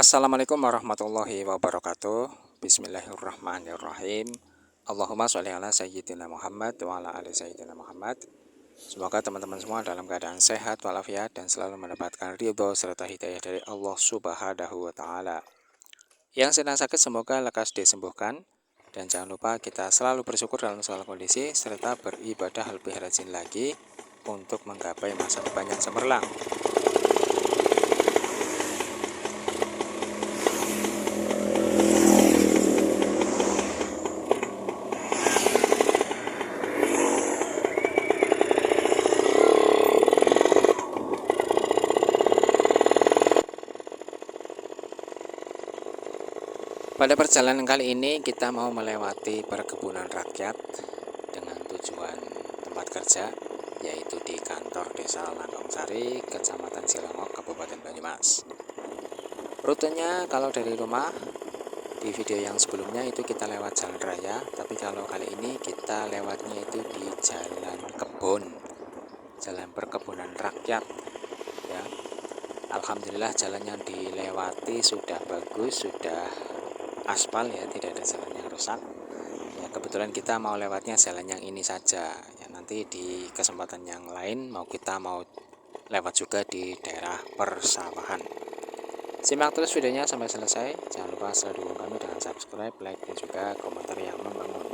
Assalamualaikum warahmatullahi wabarakatuh. Bismillahirrahmanirrahim. Allahumma sholli ala sayyidina Muhammad wa ala ali sayyidina Muhammad. Semoga teman-teman semua dalam keadaan sehat walafiat dan selalu mendapatkan ridho serta hidayah dari Allah Subhanahu wa taala. Yang sedang sakit semoga lekas disembuhkan, dan jangan lupa kita selalu bersyukur dalam segala kondisi serta beribadah lebih rajin lagi untuk menggapai masa depan yang cemerlang. Pada perjalanan kali ini kita mau melewati perkebunan rakyat dengan tujuan tempat kerja, yaitu di kantor Desa Langkongsari, Kecamatan Silangok, Kabupaten Banyumas. Rutenya kalau dari rumah, di video yang sebelumnya itu kita lewat jalan raya, tapi kalau kali ini kita lewatnya itu di jalan kebun, jalan perkebunan rakyat ya. Alhamdulillah jalan yang dilewati sudah bagus, sudah aspal ya, tidak ada jalan yang rusak ya. Kebetulan kita mau lewatnya jalan yang ini saja ya, nanti di kesempatan yang lain kita mau lewat juga di daerah persawahan. Simak terus videonya sampai selesai. Jangan lupa selalu dukung kami dengan subscribe, like, dan juga komentar yang membangun.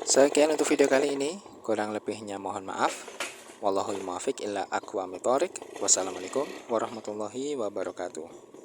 Sekian untuk video kali ini, kurang lebihnya mohon maaf. Wallahul muwaffiq illa aqwamit thoriq. Wassalamualaikum warahmatullahi wabarakatuh.